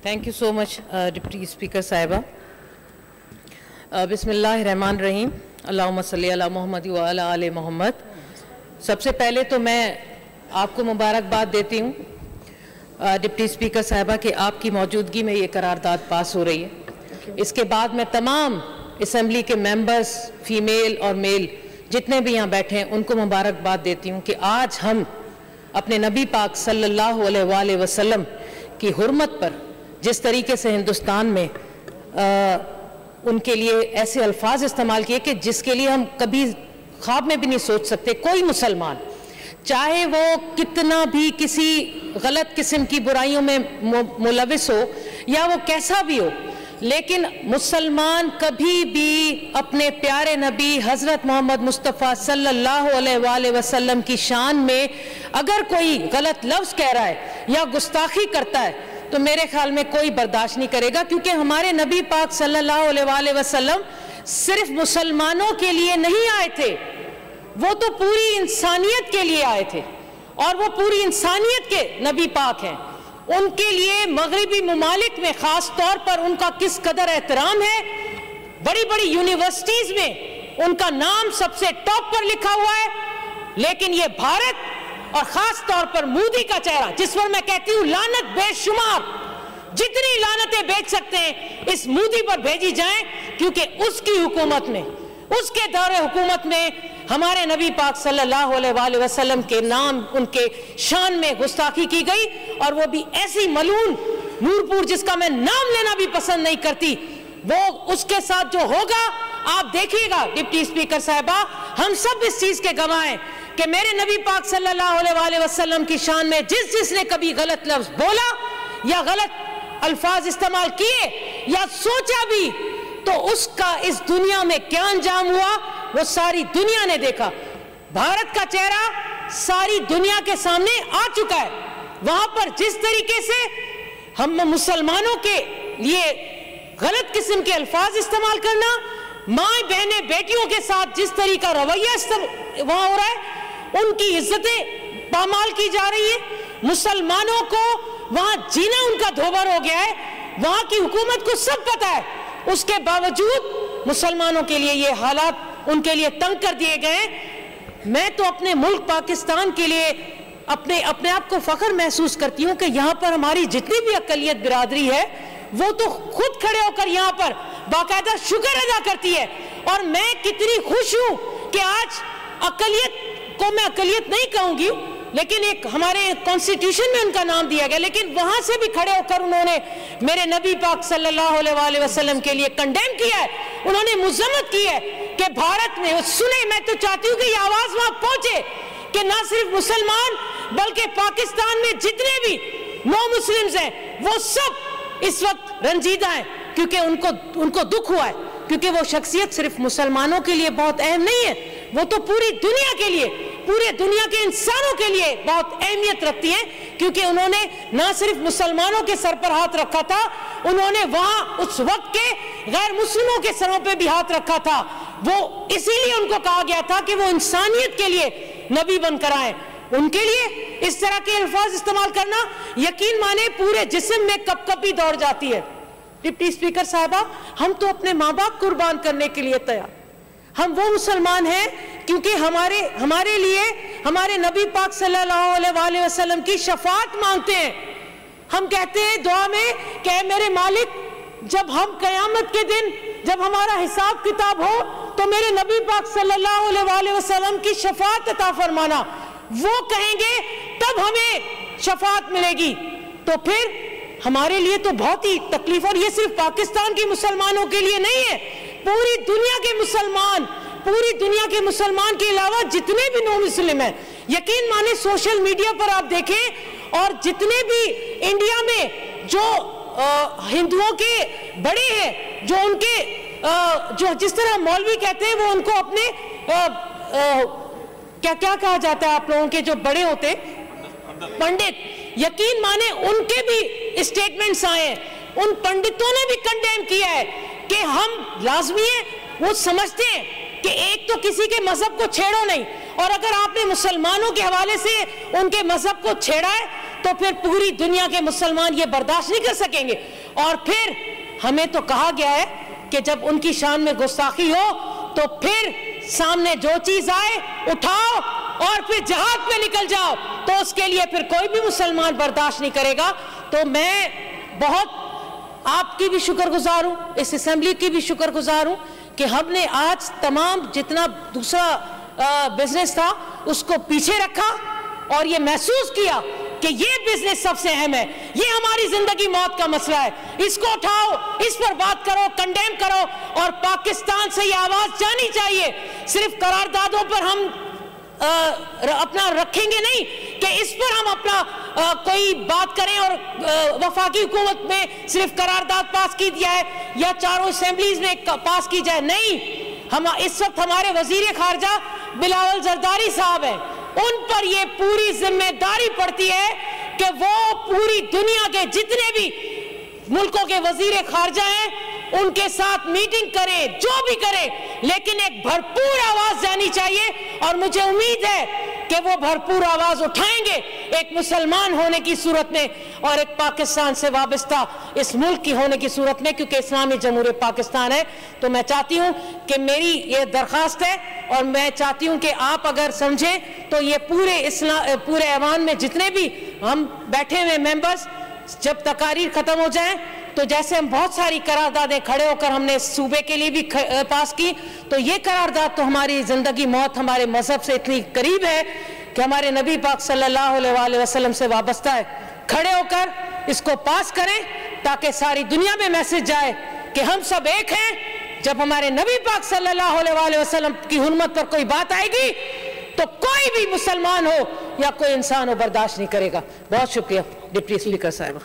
Thank you so much, Deputy Speaker Sahiba. बिस्मिल्लाहिर्रहमानिर्रहीम, अल्लाहुम्मा सल्ली अला मुहम्मद व अला आले मोहम्मद। सबसे पहले तो मैं आपको मुबारकबाद देती हूँ डिप्टी स्पीकर साहिबा कि आपकी मौजूदगी में ये करारदाद पास हो रही है। इसके बाद मैं तमाम असम्बली के मेंबर्स, फीमेल और मेल जितने भी यहाँ बैठे हैं उनको मुबारकबाद देती हूँ कि आज हम अपने नबी पाक सल्लल्लाहु अलैहि वसल्लम की हुर्मत पर जिस तरीके से हिंदुस्तान में उनके लिए ऐसे अल्फाज इस्तेमाल किए कि जिसके लिए हम कभी ख्वाब में भी नहीं सोच सकते। कोई मुसलमान चाहे वो कितना भी किसी गलत किस्म की बुराइयों में मुलविस हो या वो कैसा भी हो, लेकिन मुसलमान कभी भी अपने प्यारे नबी हज़रत मोहम्मद मुस्तफ़ा सल्लल्लाहु अलैहि वसल्लम की शान में अगर कोई गलत लफ्ज़ कह रहा है या गुस्ताखी करता है तो मेरे ख्याल में कोई बर्दाश्त नहीं करेगा, क्योंकि हमारे नबी पाक सल्लल्लाहु अलैहि वसल्लम सिर्फ मुसलमानों के लिए नहीं आए थे, वो तो पूरी इंसानियत के लिए आए थे और वो पूरी इंसानियत के नबी पाक हैं। उनके लिए मगरिबी ममालिक में ख़ास तौर पर उनका किस कदर एहतराम है। बड़ी बड़ी यूनिवर्सिटीज़ में उनका नाम सबसे टॉप पर लिखा हुआ है, लेकिन ये भारत और ख़ास तौर पर मोदी का चेहरा, जिस पर मैं कहती हूँ लानत बेशुमार, जितनी लानतें भेज सकते हैं इस मोदी पर भेजी जाएं, क्योंकि उसकी हुकूमत में, उसके दौरे हुकूमत में हमारे नबी पाक सल्लल्लाहु अलैहि वसल्लम के नाम, उनके शान में गुस्ताखी की गई, और वो भी ऐसी मलून नूरपुर जिसका मैं नाम लेना भी पसंद नहीं करती, वो उसके साथ जो होगा आप देखिएगा। डिप्टी स्पीकर साहिबा, हम सब इस चीज़ के गवाह हैं कि मेरे नबी पाक सल्लल्लाहु अलैहि वसल्लम की शान में जिसने कभी गलत लफ्ज़ बोला या गलत अल्फाज इस्तेमाल किए या सोचा भी, तो उसका इस दुनिया में क्या अंजाम हुआ वो सारी दुनिया ने देखा। भारत का चेहरा सारी दुनिया के सामने आ चुका है। वहां पर जिस तरीके से हम मुसलमानों के लिए गलत किस्म के अल्फाज इस्तेमाल करना, माँ बहनें बेटियों के साथ जिस तरीका रवैया वहां हो रहा है, उनकी इज्जतें पामाल की जा रही है, मुसलमानों को वहां जीना उनका धोबर हो गया है। वहां की हुकूमत को सब पता है, उसके बावजूद मुसलमानों के लिए ये हालात उनके लिए तंग कर दिए गए। मैं तो अपने मुल्क पाकिस्तान के लिए अपने आप को फख्र महसूस करती हूँ कि यहाँ पर हमारी जितनी भी अक़लियत बिरादरी है वो तो खुद खड़े होकर यहाँ पर बाकायदा शुक्र अदा करती है। और मैं कितनी खुश हूँ कि आज अक़लियत को मैं अक़लियत नहीं कहूँगी, लेकिन एक हमारे कॉन्स्टिट्यूशन में उनका नाम दिया गया, लेकिन वहां से भी खड़े होकर उन्होंने मेरे नबी पाक सल्लल्लाहु अलैहि वसल्लम के लिए कंडेम किया है, उन्होंने मुज़म्मत की है कि भारत में सुने। मैं तो चाहती हूँ कि ये आवाज वहां पहुंचे कि ना सिर्फ मुसलमान बल्कि पाकिस्तान में जितने भी नो मुस्लिम्स हैं वो सब इस वक्त रंजीदा हैं, क्योंकि उनको दुख हुआ है, क्योंकि वो शख्सियत सिर्फ मुसलमानों के लिए बहुत अहम नहीं है, वो तो पूरी दुनिया के लिए, पूरे दुनिया के इंसानों के लिए बहुत अहमियत रखती हैं, क्योंकि उन्होंने ना सिर्फ मुसलमानों के सर पर हाथ रखा था, उन्होंने वहां उस वक्त के गैर मुस्लिमों के सरों पे भी हाथ रखा था। वो इसीलिए उनको कहा गया था कि वो इंसानियत के लिए नबी बनकर आए। उनके लिए इस तरह के अल्फाज इस्तेमाल करना, यकीन माने पूरे जिस्म में कपकपी दौड़ जाती है। डिप्टी स्पीकर साहिबा, हम तो अपने माँ बाप कुर्बान करने के लिए तैयार, हम वो मुसलमान हैं क्योंकि हमारे लिए हमारे नबी पाक सल्लल्लाहु अलैहि वसल्लम की शफाअत मांगते हैं। हम कहते हैं दुआ में कि मेरे मालिक, जब हम क़यामत के दिन जब हमारा हिसाब किताब हो तो मेरे नबी पाक सल्लल्लाहु अलैहि वसल्लम की शफाअत अता फरमाना। वो कहेंगे तब हमें शफाअत मिलेगी। तो फिर हमारे लिए तो बहुत ही तकलीफ, और ये सिर्फ पाकिस्तान के मुसलमानों के लिए नहीं है, पूरी दुनिया के मुसलमान के अलावा जितने भी नो मुस्लिम हैं, यकीन माने सोशल मीडिया पर आप देखें और जितने भी इंडिया में जो हिंदुओं के बड़े हैं, जो उनके जो जिस तरह मौलवी कहते हैं वो उनको अपने क्या कहा जाता है आप लोगों के जो बड़े होते पंडित, यकीन माने उनके भी स्टेटमेंट्स आए हैं, उन पंडितों ने भी कंडेम किया है कि हम लाजमी है, वो समझते हैं कि एक तो किसी के मजहब को छेड़ो नहीं, और अगर आपने मुसलमानों के हवाले से उनके मजहब को छेड़ा है تو پھر پوری دنیا کے مسلمان یہ برداشت نہیں کر سکیں گے. اور پھر ہمیں تو کہا گیا ہے کہ جب ان کی شان میں گستاخی ہو تو پھر سامنے جو چیز آئے اٹھاؤ اور پھر جہاد پہ نکل جاؤ, تو اس کے لیے پھر کوئی بھی مسلمان برداشت نہیں کرے گا. تو میں بہت آپ کی بھی شکر گزار ہوں, اس اسمبلی کی بھی شکر گزار ہوں کہ ہم نے آج تمام جتنا دوسرا بزنس تھا اس کو پیچھے رکھا اور یہ محسوس کیا کہ یہ بزنس سب سے اہم ہے, یہ ہماری زندگی موت کا مسئلہ ہے, اس کو اٹھاؤ, اس پر بات کرو, کنڈیم کرو, اور پاکستان سے یہ آواز جانی چاہیے. صرف قراردادوں پر ہم اپنا رکھیں گے نہیں کہ اس پر ہم اپنا کوئی بات کریں اور وفاقی حکومت میں صرف قرارداد پاس کی دیا ہے یا چاروں اسمبلیز میں پاس کی جائے, نہیں. ہم اس وقت ہمارے وزیر خارجہ بلاول زرداری صاحب ہیں, ان پر یہ پوری ذمہ داری پڑتی ہے کہ وہ پوری دنیا کے جتنے بھی ملکوں کے وزیر خارجہ ہیں ان کے ساتھ میٹنگ کریں, جو بھی کریں, لیکن ایک بھرپور آواز جانی چاہیے. اور مجھے امید ہے کہ وہ بھرپور آواز اٹھائیں گے ایک مسلمان ہونے کی صورت میں اور ایک پاکستان سے وابستہ اس ملک کی ہونے کی صورت میں, کیونکہ اسلامی جمہوریہ پاکستان ہے. تو میں چاہتی ہوں کہ میری یہ درخواست ہے اور میں چاہتی ہوں کہ آپ اگر سمجھیں تو یہ پورے ایوان میں جتنے بھی ہم بیٹھے ہوئے ممبرز, جب تقاریر ختم ہو جائیں تو جیسے ہم بہت ساری قراردادیں کھڑے ہو کر ہم نے صوبے کے لیے بھی پاس کی, تو یہ قرارداد تو ہماری زندگی موت ہمارے مذہب سے اتنی قریب ہے کہ ہمارے نبی پاک صلی اللہ علیہ وآلہ وسلم سے وابستہ ہے. کھڑے ہو کر اس کو پاس کریں تاکہ ساری دنیا میں میسج جائے کہ ہم سب ایک ہیں. جب ہمارے نبی پاک صلی اللہ علیہ وآلہ وسلم کی حرمت پر کوئی بات آئے گی تو کوئی بھی مسلمان ہو یا کوئی انسان ہو برداشت نہیں کرے گا. بہت شکریہ ڈپٹی اسپیکر صاحبہ.